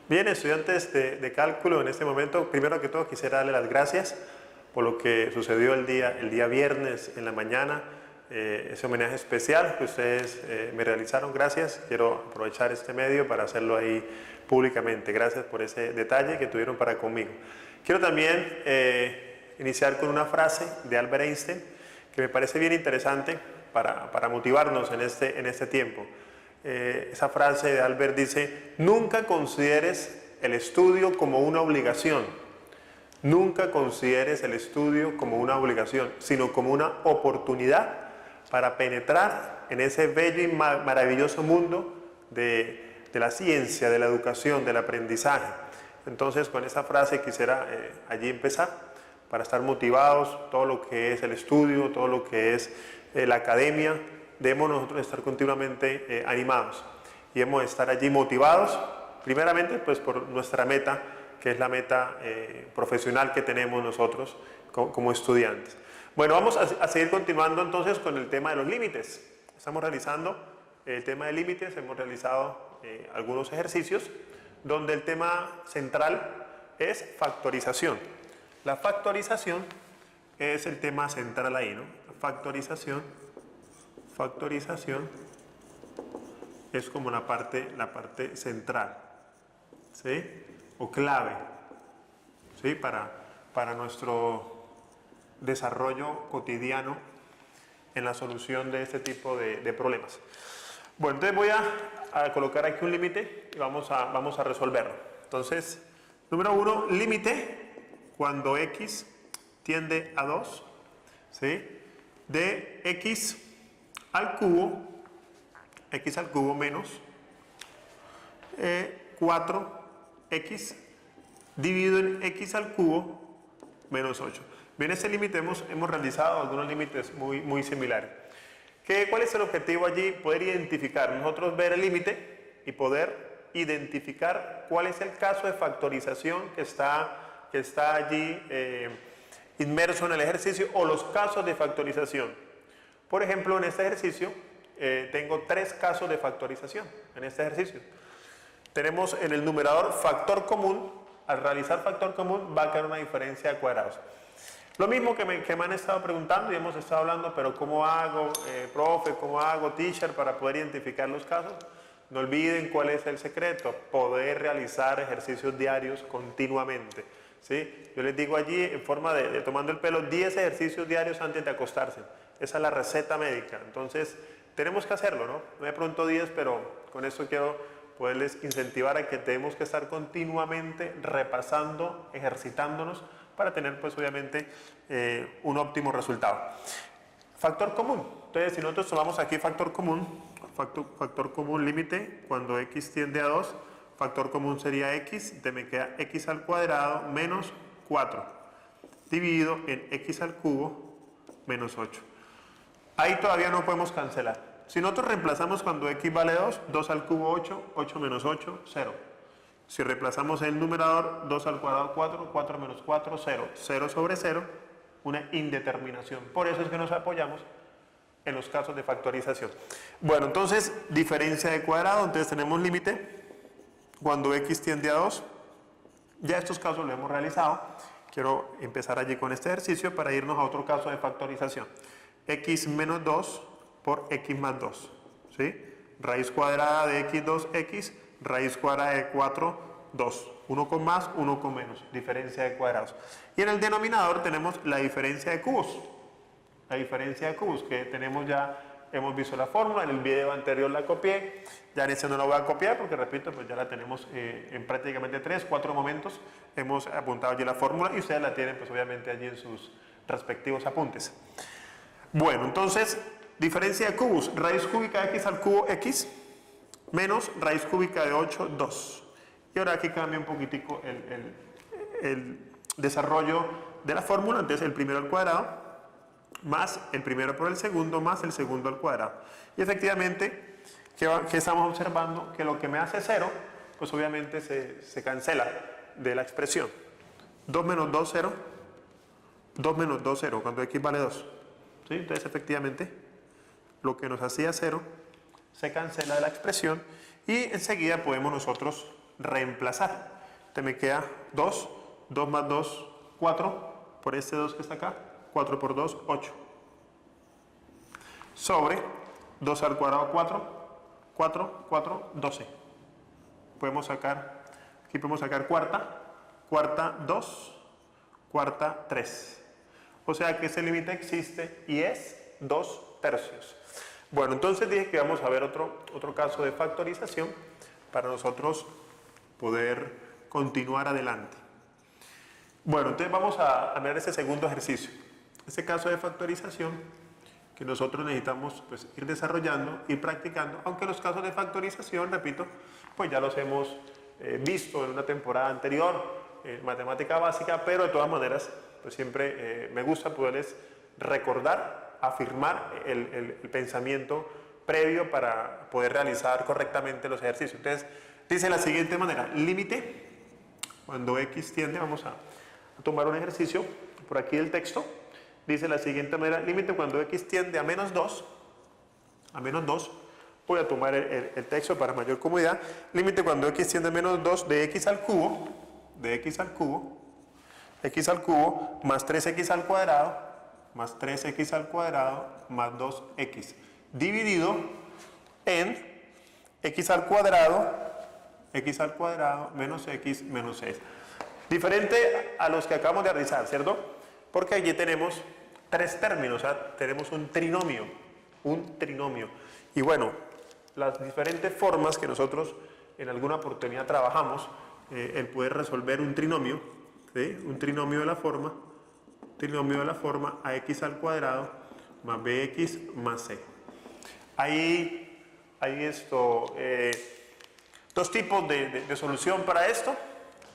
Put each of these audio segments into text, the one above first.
Bien, estudiantes de cálculo, en este momento, primero que todo quisiera darle las gracias por lo que sucedió el día viernes en la mañana, ese homenaje especial que ustedes me realizaron. Gracias, quiero aprovechar este medio para hacerlo ahí públicamente. Gracias por ese detalle que tuvieron para conmigo. Quiero también iniciar con una frase de Albert Einstein que me parece bien interesante para motivarnos en este tiempo. Esa frase de Albert dice: nunca consideres el estudio como una obligación, nunca consideres el estudio como una obligación, sino como una oportunidad para penetrar en ese bello y maravilloso mundo de la ciencia, de la educación, del aprendizaje. Entonces, con esa frase quisiera allí empezar, para estar motivados, todo lo que es el estudio, todo lo que es la academia. Debemos nosotros estar continuamente animados y debemos estar allí motivados, primeramente pues por nuestra meta, que es la meta profesional que tenemos nosotros como estudiantes. Bueno, vamos a seguir continuando entonces con el tema de los límites. Estamos realizando el tema de límites, hemos realizado algunos ejercicios donde el tema central es factorización. La factorización es el tema central ahí, ¿no? Factorización es como la parte central, ¿sí? O clave, ¿sí? Para nuestro desarrollo cotidiano en la solución de este tipo de problemas. Bueno, entonces voy a colocar aquí un límite y vamos a resolverlo. Entonces, número 1, límite cuando x tiende a 2, ¿sí? De x al cubo menos 4x dividido en x al cubo menos 8. Bien, este límite hemos realizado algunos límites muy similares. ¿Cuál es el objetivo allí? Poder identificar, nosotros ver el límite y poder identificar cuál es el caso de factorización que está allí inmerso en el ejercicio, o los casos de factorización. Por ejemplo, en este ejercicio tengo 3 casos de factorización. En este ejercicio tenemos en el numerador factor común. Al realizar factor común va a quedar una diferencia de cuadrados. Lo mismo que me han estado preguntando y hemos estado hablando, pero ¿cómo hago, profe? ¿Cómo hago, teacher, para poder identificar los casos? No olviden cuál es el secreto: poder realizar ejercicios diarios continuamente, ¿sí? Yo les digo allí, en forma de tomando el pelo, 10 ejercicios diarios antes de acostarse. Esa es la receta médica. Entonces, tenemos que hacerlo, ¿no? No me pregunto 10, pero con esto quiero poderles incentivar a que tenemos que estar continuamente repasando, ejercitándonos, para tener, pues, obviamente, un óptimo resultado. Factor común. Entonces, si nosotros tomamos aquí factor común límite, cuando x tiende a 2, factor común sería x, entonces me queda x al cuadrado menos 4, dividido en x al cubo menos 8. Ahí todavía no podemos cancelar. Si nosotros reemplazamos cuando x vale 2, 2 al cubo 8, 8 menos 8, 0. Si reemplazamos el numerador, 2 al cuadrado 4, 4 menos 4, 0. 0 sobre 0, una indeterminación. Por eso es que nos apoyamos en los casos de factorización. Bueno, entonces, diferencia de cuadrado. Entonces tenemos límite cuando x tiende a 2. Ya estos casos los hemos realizado. Quiero empezar allí con este ejercicio para irnos a otro caso de factorización. X menos 2 por x más 2, ¿sí? Raíz cuadrada de x2, x, raíz cuadrada de 4, 2. Uno con más, uno con menos, diferencia de cuadrados. Y en el denominador tenemos la diferencia de cubos. La diferencia de cubos, que tenemos ya, hemos visto la fórmula, en el video anterior la copié, ya en este no la voy a copiar porque, repito, pues ya la tenemos en prácticamente 3-4 momentos, hemos apuntado allí la fórmula y ustedes la tienen, pues, obviamente allí en sus respectivos apuntes. Bueno, entonces, diferencia de cubos, raíz cúbica de x al cubo x, menos raíz cúbica de 8, 2. Y ahora aquí cambia un poquitico el desarrollo de la fórmula. Entonces, el primero al cuadrado, más el primero por el segundo, más el segundo al cuadrado. Y efectivamente, ¿qué estamos observando? Que lo que me hace 0, pues obviamente se cancela de la expresión. 2 menos 2, 0. 2 menos 2, 0, cuando x vale 2. ¿Sí? Entonces, efectivamente, lo que nos hacía 0 se cancela de la expresión y enseguida podemos nosotros reemplazar. Entonces me queda 2, 2 más 2, 4, por este 2 que está acá, 4 por 2, 8. Sobre 2 al cuadrado, 4, 4, 4, 12. Podemos sacar, aquí podemos sacar cuarta, cuarta 2, cuarta 3. O sea que ese límite existe y es 2 tercios. Bueno, entonces dije que vamos a ver otro caso de factorización para nosotros poder continuar adelante. Bueno, entonces vamos a ver ese segundo ejercicio. Este caso de factorización que nosotros necesitamos pues, ir desarrollando, ir practicando, aunque los casos de factorización, repito, pues ya los hemos visto en una temporada anterior, en matemática básica, pero de todas maneras, pues siempre me gusta poderles recordar, afirmar el pensamiento previo para poder realizar correctamente los ejercicios. Entonces, dice de la siguiente manera, límite, cuando x tiende, vamos a tomar un ejercicio, por aquí el texto, dice de la siguiente manera, límite cuando x tiende a menos 2, voy a tomar el texto para mayor comodidad, límite cuando x tiende a menos 2 de x al cubo, x al cubo más 3x al cuadrado, más 3x al cuadrado, más 2x, dividido en x al cuadrado menos x menos 6. Diferente a los que acabamos de realizar, ¿cierto? Porque allí tenemos tres términos, o sea, tenemos un trinomio. Y bueno, las diferentes formas que nosotros en alguna oportunidad trabajamos, el poder resolver un trinomio, ¿sí? Un trinomio de la forma ax al cuadrado más bx más c. Hay dos tipos de solución para esto.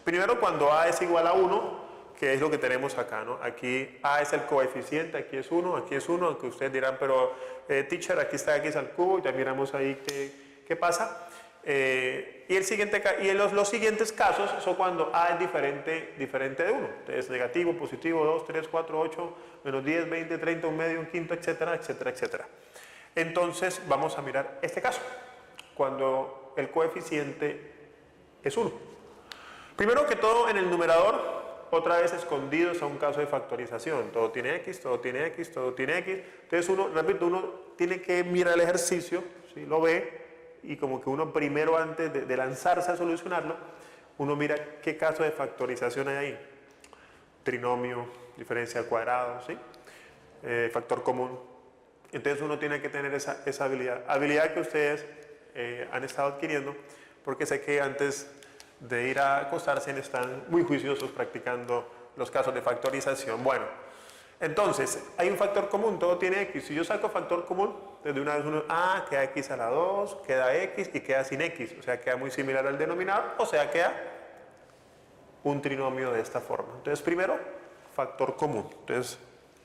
Primero, cuando a es igual a 1, que es lo que tenemos acá, ¿no? Aquí a es el coeficiente, aquí es 1, aunque ustedes dirán, pero teacher, aquí está x al cubo, ya miramos ahí qué pasa. Y los siguientes casos son cuando a es diferente de 1. Entonces, negativo, positivo, 2, 3, 4, 8, menos 10, 20, 30, un medio, un quinto, etcétera, etcétera, etcétera. Entonces, vamos a mirar este caso, cuando el coeficiente es 1. Primero que todo, en el numerador, otra vez escondidos a un caso de factorización. Todo tiene x, todo tiene x, todo tiene x. Entonces, uno tiene que mirar el ejercicio, ¿sí? Lo ve. Y como que uno primero, antes de lanzarse a solucionarlo, uno mira qué caso de factorización hay ahí. Trinomio, diferencia al cuadrado, ¿sí? Factor común. Entonces uno tiene que tener esa habilidad que ustedes han estado adquiriendo, porque sé que antes de ir a acostarse están muy juiciosos practicando los casos de factorización. Bueno, entonces, hay un factor común, todo tiene x. Si yo saco factor común, desde una vez queda x a la 2, queda x y queda sin x. O sea, queda muy similar al denominador, o sea, queda un trinomio de esta forma. Entonces, primero, factor común. Entonces,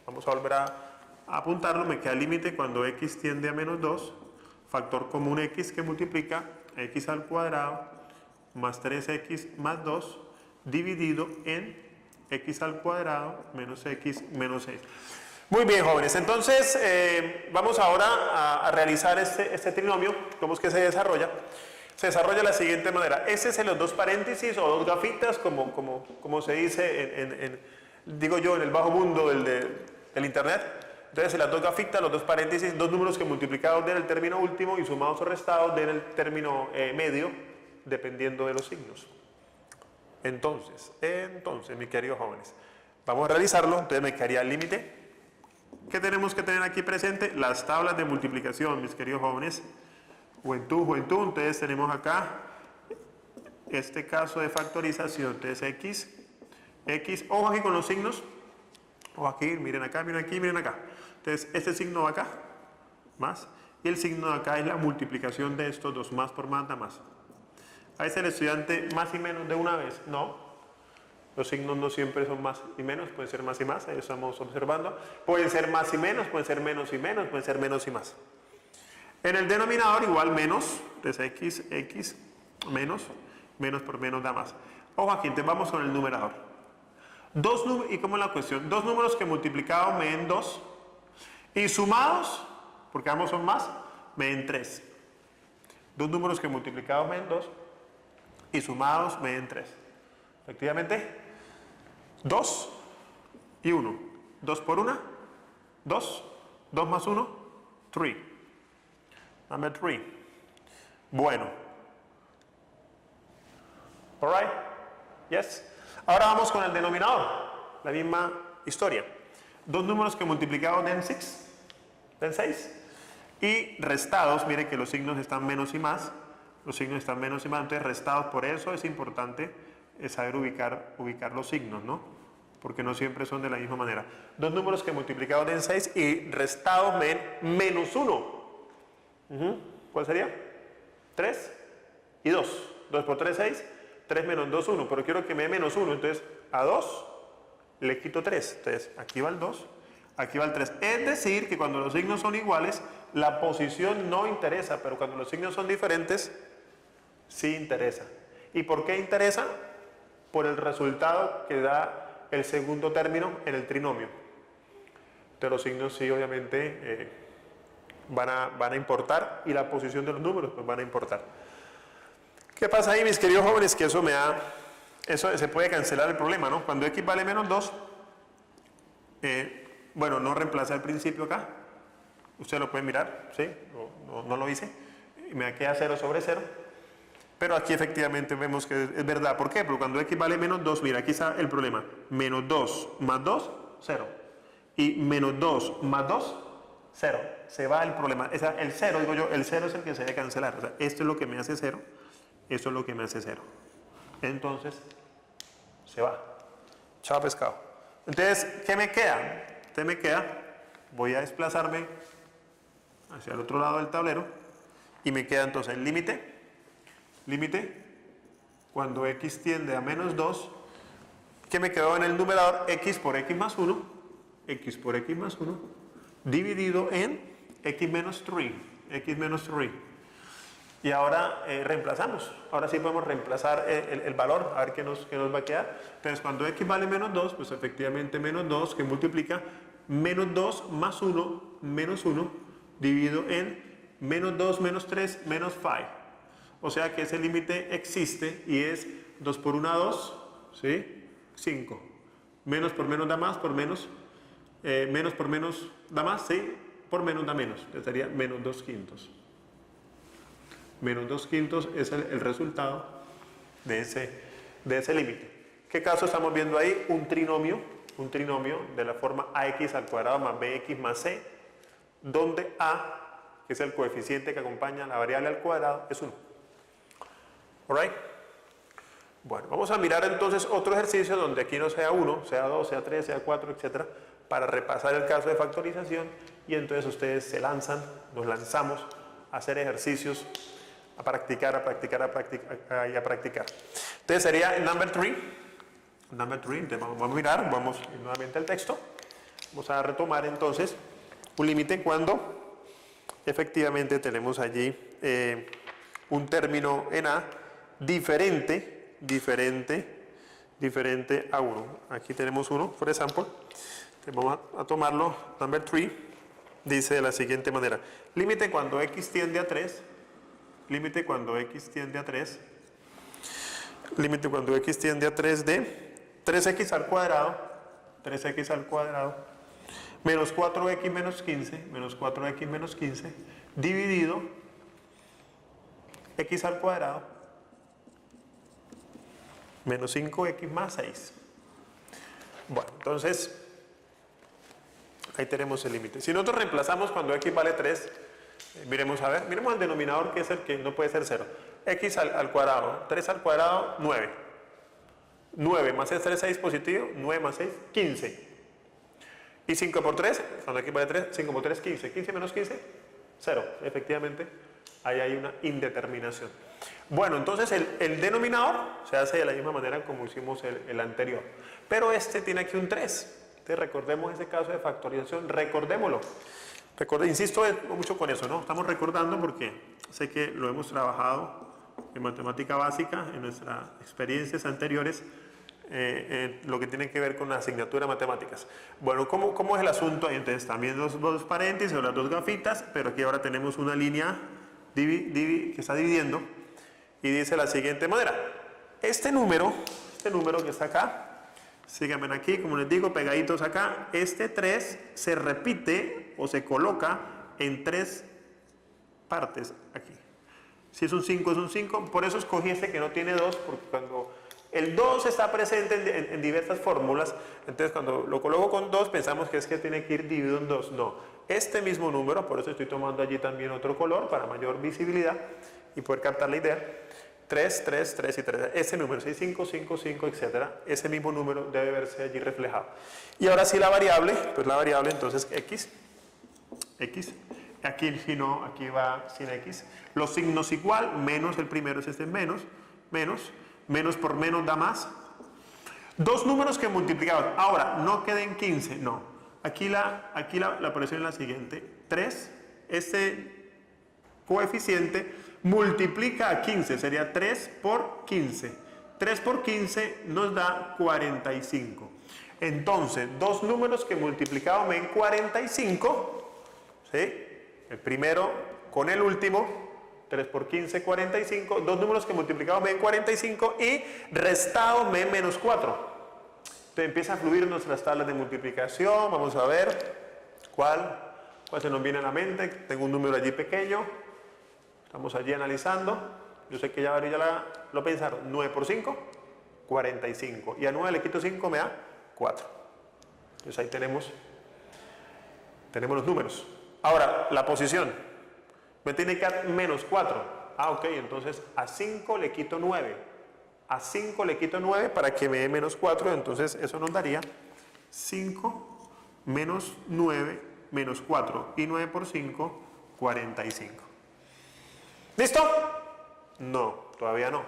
vamos a volver a apuntarlo. Me queda el límite cuando x tiende a menos 2, factor común x que multiplica x al cuadrado más 3x más 2 dividido en x al cuadrado menos x menos 6. Muy bien, jóvenes. Entonces, vamos ahora a realizar este trinomio. ¿Cómo es que se desarrolla? Se desarrolla de la siguiente manera. Ese es en los dos paréntesis o dos gafitas, como se dice digo yo, en el bajo mundo del internet. Entonces, en las dos gafitas, los dos paréntesis, dos números que multiplicados den el término último y sumados o restados den el término medio, dependiendo de los signos. Entonces, mis queridos jóvenes, vamos a realizarlo. Entonces me quedaría el límite. ¿Qué tenemos que tener aquí presente? Las tablas de multiplicación, mis queridos jóvenes. Juventud. Entonces tenemos acá este caso de factorización. Entonces x, ojo aquí con los signos. Ojo aquí, miren acá, miren aquí, miren acá. Entonces este signo va acá, más. Y el signo de acá es la multiplicación de estos dos, más por más da más. ¿A ese el estudiante más y menos de una vez? No. Los signos no siempre son más y menos, pueden ser más y más, ahí estamos observando. Pueden ser más y menos, pueden ser menos y menos, pueden ser menos y más. En el denominador igual menos, entonces x, menos por menos da más. Ojo aquí, entonces vamos con el numerador. ¿Y cómo es la cuestión? Dos números que multiplicados me den 2 y sumados, porque ambos son más, me den 3. Dos números que multiplicados me den 2 y sumados me den 3. Efectivamente, 2 y 1. 2 por 1, 2. 2 más 1, 3. Number 3. Bueno. Alright? Yes. Ahora vamos con el denominador. La misma historia. Dos números que multiplicados den 6. Y restados, mire que los signos están menos y más. Los signos están menos y más, entonces restados. Por eso es importante saber ubicar los signos, ¿no? Porque no siempre son de la misma manera. Dos números que multiplicados den 6 y restados me den menos 1. ¿Cuál sería? 3 y 2. 2 por 3, 6. 3 menos 2, 1. Pero quiero que me dé menos 1. Entonces, a 2 le quito 3. Entonces, aquí va el 2, aquí va el 3. Es decir, que cuando los signos son iguales, la posición no interesa. Pero cuando los signos son diferentes, sí interesa. ¿Y por qué interesa? Por el resultado que da el segundo término en el trinomio. Entonces los signos sí obviamente van a importar y la posición de los números pues van a importar. ¿Qué pasa ahí, mis queridos jóvenes? Que eso se puede cancelar el problema, ¿no? Cuando x vale menos 2, bueno, no reemplaza el principio acá. Ustedes lo pueden mirar, ¿sí? No lo hice. Me queda 0 sobre 0. Pero aquí efectivamente vemos que es verdad. ¿Por qué? Porque cuando x vale menos 2, mira, aquí está el problema. Menos 2 más 2, 0. Y menos 2 más 2, 0. Se va el problema. El 0, digo yo, el 0 es el que se debe cancelar. O sea, esto es lo que me hace 0. Esto es lo que me hace 0. Entonces, se va. Chao pescado. Entonces, ¿qué me queda? ¿Qué me queda? Voy a desplazarme hacia el otro lado del tablero. Y me queda entonces el límite. Límite, cuando x tiende a menos 2, ¿qué me quedó en el numerador? X por x más 1, x por x más 1, dividido en x menos 3, x menos 3. Y ahora reemplazamos. Ahora sí podemos reemplazar el valor, a ver qué nos va a quedar. Entonces, cuando x vale menos 2, pues efectivamente menos 2, que multiplica menos 2 más 1, menos 1, dividido en menos 2 menos 3, menos 5. O sea que ese límite existe y es 2 por 1, 2, ¿sí? 5. Menos por menos da más, por menos. Menos por menos da más, ¿sí? Por menos da menos. Sería menos 2 quintos. Menos 2 quintos es el resultado de ese límite. ¿Qué caso estamos viendo ahí? Un trinomio de la forma ax al cuadrado más bx más c, donde a, que es el coeficiente que acompaña la variable al cuadrado, es 1. Alright. Bueno, vamos a mirar entonces otro ejercicio donde aquí no sea 1, sea 2, sea 3, sea 4, etc. para repasar el caso de factorización y entonces ustedes nos lanzamos a hacer ejercicios, a practicar. Entonces sería el number 3. Entonces vamos a mirar, vamos nuevamente al texto. Vamos a retomar entonces un límite cuando efectivamente tenemos allí un término en A diferente a 1. Aquí tenemos 1, por ejemplo. Vamos a tomarlo, number 3, dice de la siguiente manera. Límite cuando x tiende a 3, límite cuando x tiende a 3 de 3x al cuadrado, menos 4x menos 15, dividido x al cuadrado, menos 5x más 6. Bueno, entonces, ahí tenemos el límite. Si nosotros reemplazamos cuando x vale 3, miremos el denominador, que es el que no puede ser 0. X al cuadrado, 3 al cuadrado, 9. 9 más 3, 6 positivo, 9 más 6, 15. Y 5 por 3, cuando x vale 3, 5 por 3, 15. 15 menos 15, 0. Efectivamente, ahí hay una indeterminación. Bueno, entonces el denominador se hace de la misma manera como hicimos el anterior. Pero este tiene aquí un 3. Entonces recordemos ese caso de factorización, recordémoslo. Insisto mucho con eso, ¿no? Estamos recordando porque sé que lo hemos trabajado en matemática básica, en nuestras experiencias anteriores, lo que tiene que ver con la asignatura de matemáticas. Bueno, ¿cómo es el asunto? Entonces también los dos paréntesis o las dos gafitas, pero aquí ahora tenemos una línea que está dividiendo y dice de la siguiente manera. este número que está acá, síganme aquí, como les digo, pegaditos acá, este 3 se repite o se coloca en 3 partes aquí. Si es un 5, es un 5, por eso escogí este que no tiene 2, porque cuando el 2 está presente en diversas fórmulas, entonces cuando lo coloco con 2 pensamos que es que tiene que ir dividido en 2, no. Este mismo número, por eso estoy tomando allí también otro color para mayor visibilidad y poder captar la idea. 3, 3, 3 y 3. Ese número, 6, 5, 5, 5, etc. Ese mismo número debe verse allí reflejado. Y ahora sí la variable, pues la variable entonces x. Aquí si no, aquí va sin x. Los signos igual, menos el primero es este menos, menos por menos da más. Dos números que multiplicamos. Ahora, no queden 15, no. Aquí la operación es la siguiente. 3, este coeficiente multiplica a 15, sería 3 por 15. 3 por 15 nos da 45. Entonces, dos números que multiplicados me den 45, ¿sí? El primero con el último, 3 por 15, 45. Dos números que multiplicados me den 45 y restado me den menos 4. Entonces empieza a fluir nuestras tablas de multiplicación. Vamos a ver cuál se nos viene a la mente. Tengo un número allí pequeño. Estamos allí analizando. Yo sé que ya lo pensaron. 9 por 5, 45. Y a 9 le quito 5, me da 4. Entonces ahí tenemos los números. Ahora, la posición. Me tiene que dar menos 4. Ah, ok. Entonces a 5 le quito 9. A 5 le quito 9 para que me dé menos 4. Entonces eso nos daría 5 menos 9 menos 4. Y 9 por 5, 45. ¿Listo? No, todavía no.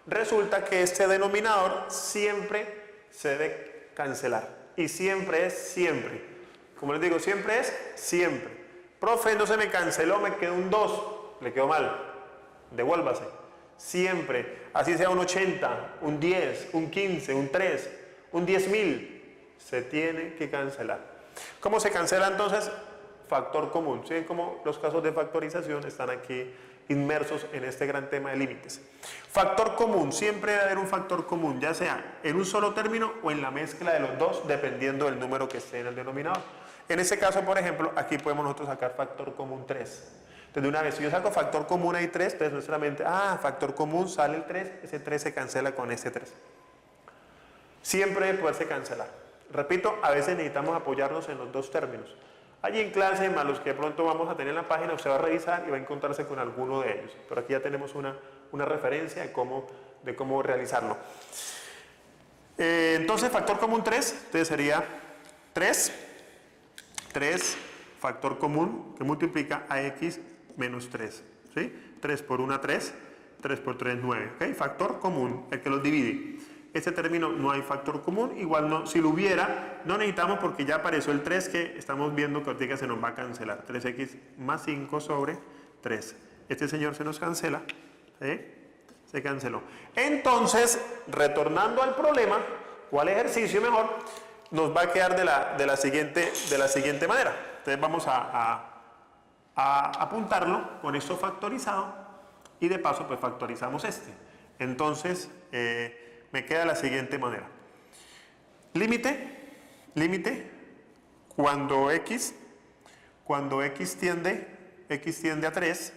Resulta que este denominador siempre se debe cancelar. Y siempre es siempre. Como les digo, siempre es siempre. Profe, no se me canceló, me quedó un 2. Le quedó mal. Devuélvase. Siempre. Así sea un 80, un 10, un 15, un 3, un 10.000. Se tiene que cancelar. ¿Cómo se cancela entonces? Factor común. ¿Sí? Como los casos de factorización están aquí inmersos en este gran tema de límites. Factor común, siempre debe haber un factor común, ya sea en un solo término o en la mezcla de los dos, dependiendo del número que esté en el denominador. En este caso, por ejemplo, aquí podemos nosotros sacar factor común 3. Entonces, de una vez, si yo saco factor común ahí 3, entonces nuestra mente, factor común sale el 3, ese 3 se cancela con ese 3. Siempre debe poderse cancelar. Repito, a veces necesitamos apoyarnos en los dos términos. Allí en clase, más los que de pronto vamos a tener en la página, usted va a revisar y va a encontrarse con alguno de ellos. Pero aquí ya tenemos una referencia de cómo realizarlo. Entonces, factor común 3, entonces sería 3, factor común que multiplica a x menos 3. ¿Sí? 3 por 1, 3, 3 por 3, 9. ¿Okay? Factor común, el que los divide. Este término no hay factor común, igual no, si lo hubiera, no necesitamos porque ya apareció el 3 que estamos viendo que ahorita se nos va a cancelar. 3x más 5 sobre 3. Este señor se nos cancela, se canceló. Entonces, retornando al problema, ¿cuál ejercicio mejor? Nos va a quedar de la siguiente manera. Entonces vamos a apuntarlo con esto factorizado y de paso pues factorizamos este. Entonces, me queda de la siguiente manera. Límite, cuando x tiende a 3,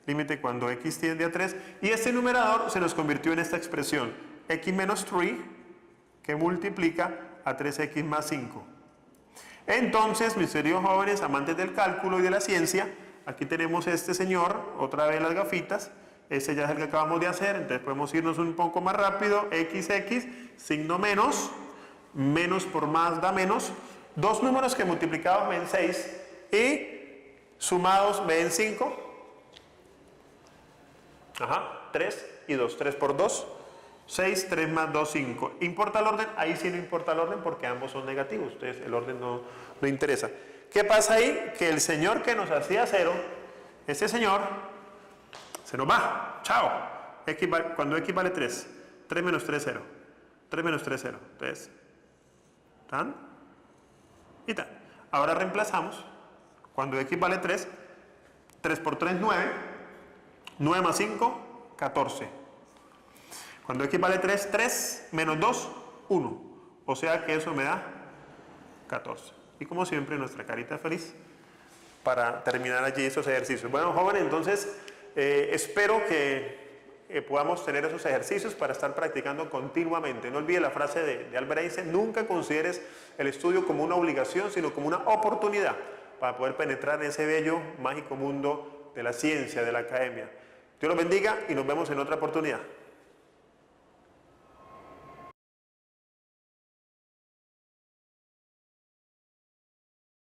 límite cuando x tiende a 3, y este numerador se nos convirtió en esta expresión, x menos 3, que multiplica a 3x más 5. Entonces, mis queridos jóvenes, amantes del cálculo y de la ciencia, aquí tenemos este señor, otra vez las gafitas. Ese ya es el que acabamos de hacer, entonces podemos irnos un poco más rápido. X, signo menos, menos por más da menos. Dos números que multiplicados me den 6 y sumados me den 5. 3 y 2, 3 por 2, 6, 3 más 2, 5. ¿Importa el orden? Ahí sí no importa el orden porque ambos son negativos, entonces el orden no interesa. ¿Qué pasa ahí? Que el señor que nos hacía 0, este señor, se nos va. Chao. Cuando x vale 3. 3 menos 3, 0. 3 menos 3, 0. Entonces, tan y tan. Ahora reemplazamos. Cuando x vale 3. 3 por 3, 9. 9 más 5, 14. Cuando x vale 3, 3 menos 2, 1. O sea que eso me da 14. Y como siempre, nuestra carita feliz para terminar allí esos ejercicios. Bueno, jóvenes, entonces espero que podamos tener esos ejercicios para estar practicando continuamente. No olvide la frase de Albert Einstein: nunca consideres el estudio como una obligación, sino como una oportunidad para poder penetrar en ese bello, mágico mundo de la ciencia, de la academia. Dios los bendiga y nos vemos en otra oportunidad.